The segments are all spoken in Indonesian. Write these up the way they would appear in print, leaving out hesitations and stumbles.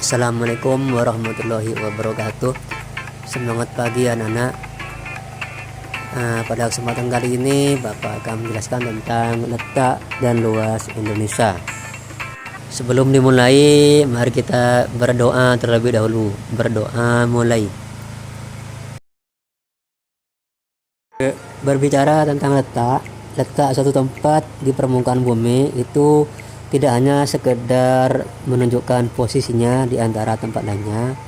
Assalamualaikum warahmatullahi wabarakatuh. Semangat pagi anak-anak. Pada kesempatan kali ini Bapak akan menjelaskan tentang letak dan luas Indonesia. Sebelum dimulai, mari kita berdoa terlebih dahulu. Berdoa mulai. Berbicara tentang letak suatu tempat di permukaan bumi itu tidak hanya sekedar menunjukkan posisinya di antara tempat lainnya.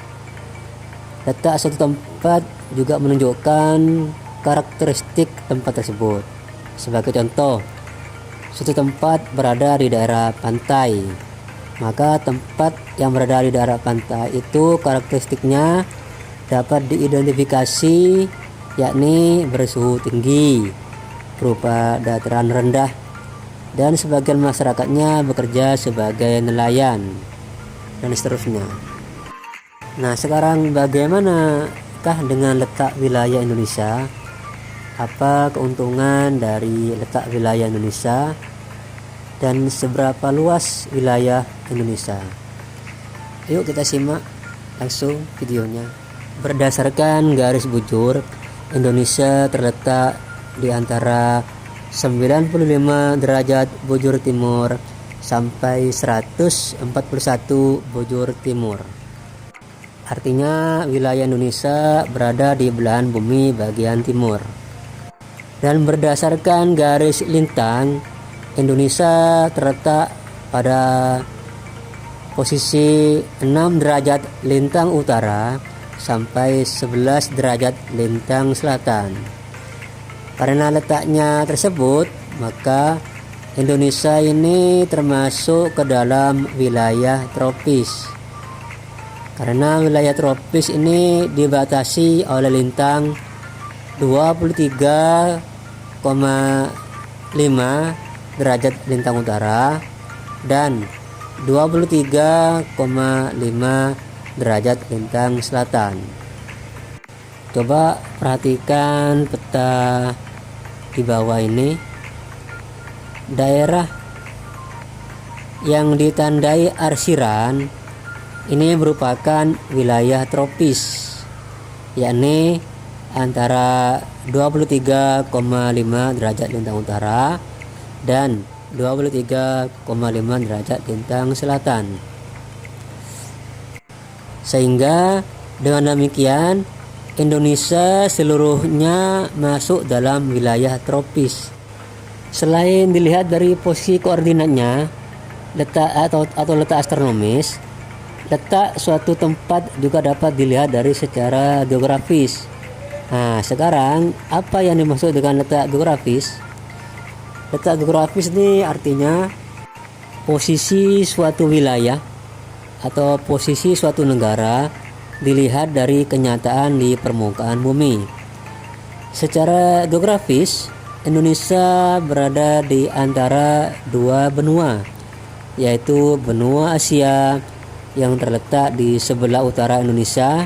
Letak suatu tempat juga menunjukkan karakteristik tempat tersebut. Sebagai contoh, suatu tempat berada di daerah pantai, maka tempat yang berada di daerah pantai itu karakteristiknya dapat diidentifikasi, yakni bersuhu tinggi berupa dataran rendah, dan sebagian masyarakatnya bekerja sebagai nelayan, dan seterusnya. Nah, sekarang bagaimanakah dengan letak wilayah Indonesia? Apa keuntungan dari letak wilayah Indonesia dan seberapa luas wilayah Indonesia? Yuk kita simak langsung videonya. Berdasarkan garis bujur, Indonesia terletak di antara 95 derajat bujur timur sampai 141 bujur timur. Artinya wilayah Indonesia berada di belahan bumi bagian timur. Dan berdasarkan garis lintang, Indonesia terletak pada posisi 6 derajat lintang utara sampai 11 derajat lintang selatan. Karena letaknya tersebut, maka Indonesia ini termasuk ke dalam wilayah tropis. Karena wilayah tropis ini dibatasi oleh lintang 23,5 derajat lintang utara dan 23,5 derajat lintang selatan. Coba perhatikan peta di bawah ini. Daerah yang ditandai arsiran ini merupakan wilayah tropis, yakni antara 23,5 derajat lintang utara dan 23,5 derajat lintang selatan. Sehingga dengan demikian Indonesia seluruhnya masuk dalam wilayah tropis. Selain dilihat dari posisi koordinatnya, letak atau letak astronomis, letak suatu tempat juga dapat dilihat dari secara geografis. Nah, sekarang apa yang dimaksud dengan letak geografis? Letak geografis ini artinya posisi suatu wilayah atau posisi suatu negara dilihat dari kenyataan di permukaan bumi. Secara geografis, Indonesia berada di antara dua benua, yaitu benua Asia yang terletak di sebelah utara Indonesia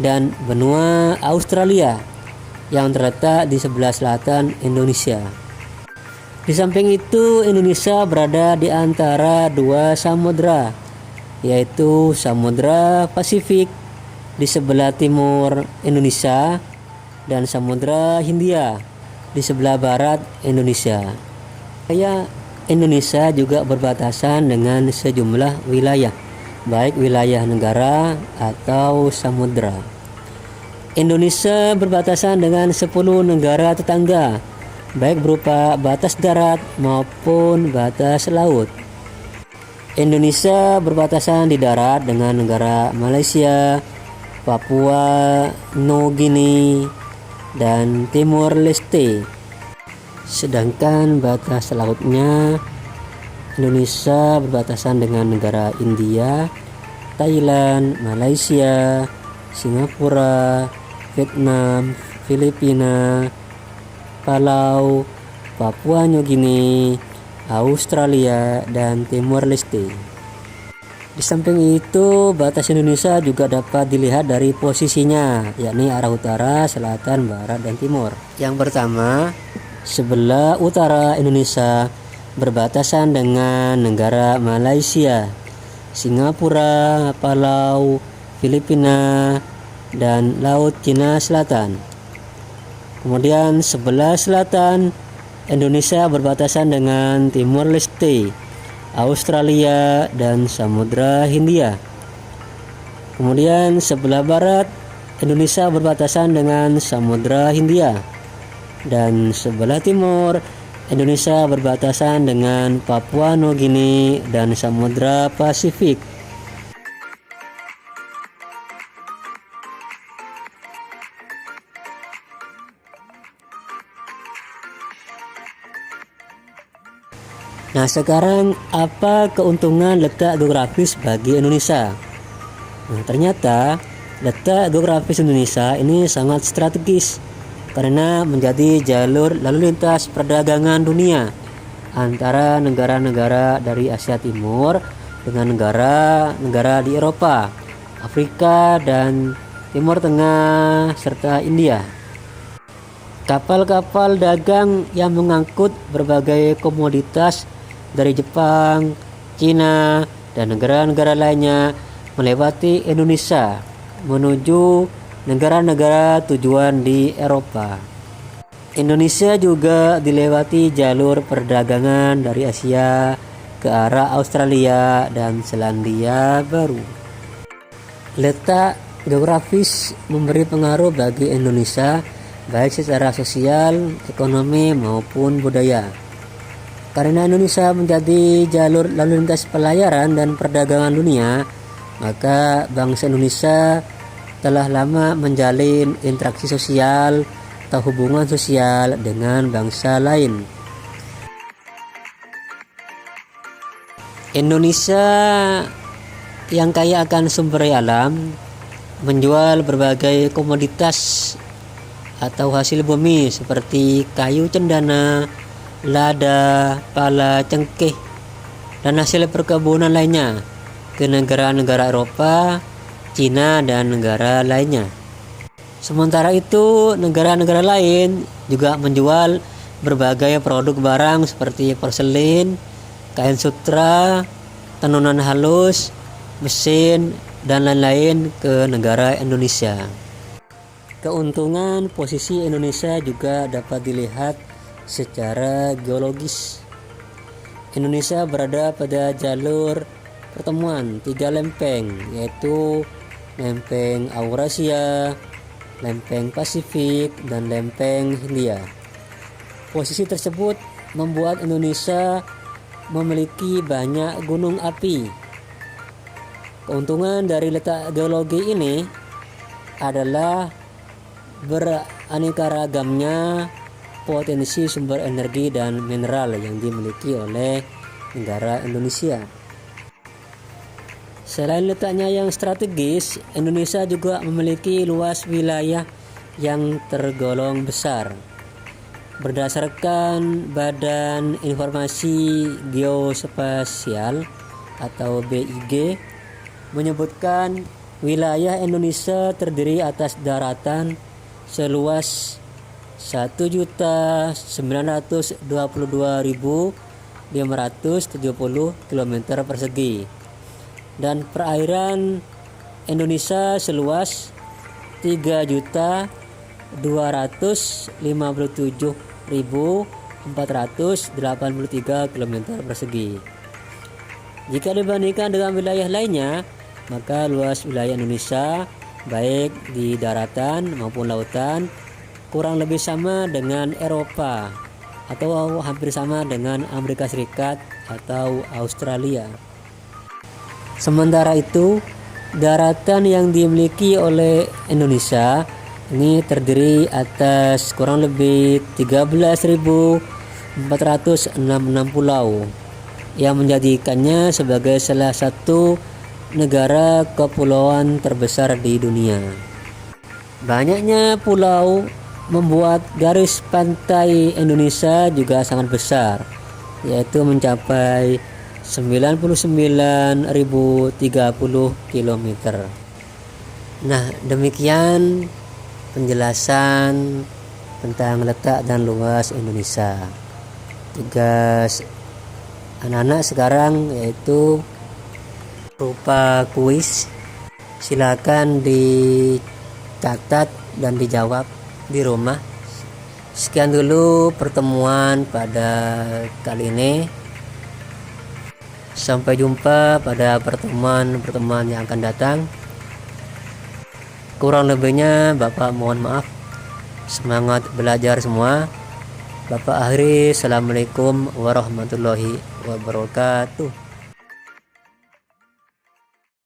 dan benua Australia yang terletak di sebelah selatan Indonesia. Di samping itu, Indonesia berada di antara dua samudra, yaitu Samudra Pasifik di sebelah timur Indonesia dan Samudra Hindia di sebelah barat Indonesia. Indonesia juga berbatasan dengan sejumlah wilayah, baik wilayah negara atau samudra. Indonesia berbatasan dengan 10 negara tetangga, baik berupa batas darat maupun batas laut. Indonesia berbatasan di darat dengan negara Malaysia, Papua Nugini, dan Timor Leste. Sedangkan batas lautnya, Indonesia berbatasan dengan negara India, Thailand, Malaysia, Singapura, Vietnam, Filipina, Palau, Papua Nugini, Australia, dan Timor Leste. Di samping itu, batas Indonesia juga dapat dilihat dari posisinya, yakni arah utara, selatan, barat, dan timur. Yang pertama, sebelah utara Indonesia berbatasan dengan negara Malaysia, Singapura, Palau, Filipina, dan Laut Cina Selatan. Kemudian sebelah selatan Indonesia berbatasan dengan Timor Leste, Australia, dan Samudra Hindia. Kemudian sebelah barat Indonesia berbatasan dengan Samudra Hindia, dan sebelah timur Indonesia berbatasan dengan Papua Nugini dan Samudra Pasifik. Nah, sekarang apa keuntungan letak geografis bagi Indonesia? Nah, ternyata letak geografis Indonesia ini sangat strategis karena menjadi jalur lalu lintas perdagangan dunia antara negara-negara dari Asia Timur dengan negara-negara di Eropa, Afrika, dan Timur Tengah serta India. Kapal-kapal dagang yang mengangkut berbagai komoditas dari Jepang, Cina, dan negara-negara lainnya melewati Indonesia menuju negara-negara tujuan di Eropa. Indonesia juga dilewati jalur perdagangan dari Asia ke arah Australia dan Selandia Baru. Letak geografis memberi pengaruh bagi Indonesia baik secara sosial, ekonomi, maupun budaya. Karena Indonesia menjadi jalur lalu lintas pelayaran dan perdagangan dunia, maka bangsa Indonesia telah lama menjalin interaksi sosial atau hubungan sosial dengan bangsa lain. Indonesia yang kaya akan sumber daya alam menjual berbagai komoditas atau hasil bumi seperti kayu cendana, lada, pala, cengkeh, dan hasil perkebunan lainnya ke negara-negara Eropa, Cina, dan negara lainnya. Sementara itu, negara-negara lain juga menjual berbagai produk barang seperti porselin, kain sutra, tenunan halus, mesin, dan lain-lain ke negara Indonesia. Keuntungan posisi Indonesia juga dapat dilihat secara geologis. Indonesia berada pada jalur pertemuan 3 lempeng, yaitu lempeng Eurasia, lempeng Pasifik, dan lempeng Hindia. Posisi tersebut membuat Indonesia memiliki banyak gunung api. Keuntungan dari letak geologi ini adalah beraneka ragamnya potensi sumber energi dan mineral yang dimiliki oleh negara Indonesia. Selain letaknya yang strategis, Indonesia juga memiliki luas wilayah yang tergolong besar. Berdasarkan Badan Informasi Geospasial atau BIG menyebutkan wilayah Indonesia terdiri atas daratan seluas 1.922.570 km persegi dan perairan Indonesia seluas 3.257.483 km persegi. Jika dibandingkan dengan wilayah lainnya, maka luas wilayah Indonesia baik di daratan maupun lautan kurang lebih sama dengan Eropa atau hampir sama dengan Amerika Serikat atau Australia. Sementara itu, daratan yang dimiliki oleh Indonesia ini terdiri atas kurang lebih 13.466 pulau yang menjadikannya sebagai salah satu negara kepulauan terbesar di dunia. Banyaknya pulau membuat garis pantai Indonesia juga sangat besar, yaitu mencapai 99.030 km. Nah, demikian penjelasan tentang letak dan luas Indonesia. Tugas anak-anak sekarang yaitu berupa kuis. Silakan dicatat dan dijawab di rumah. Sekian dulu pertemuan pada kali ini. Sampai jumpa pada pertemuan yang akan datang. Kurang lebihnya Bapak mohon maaf. Semangat belajar semua. Bapak akhiri. Assalamualaikum warahmatullahi wabarakatuh.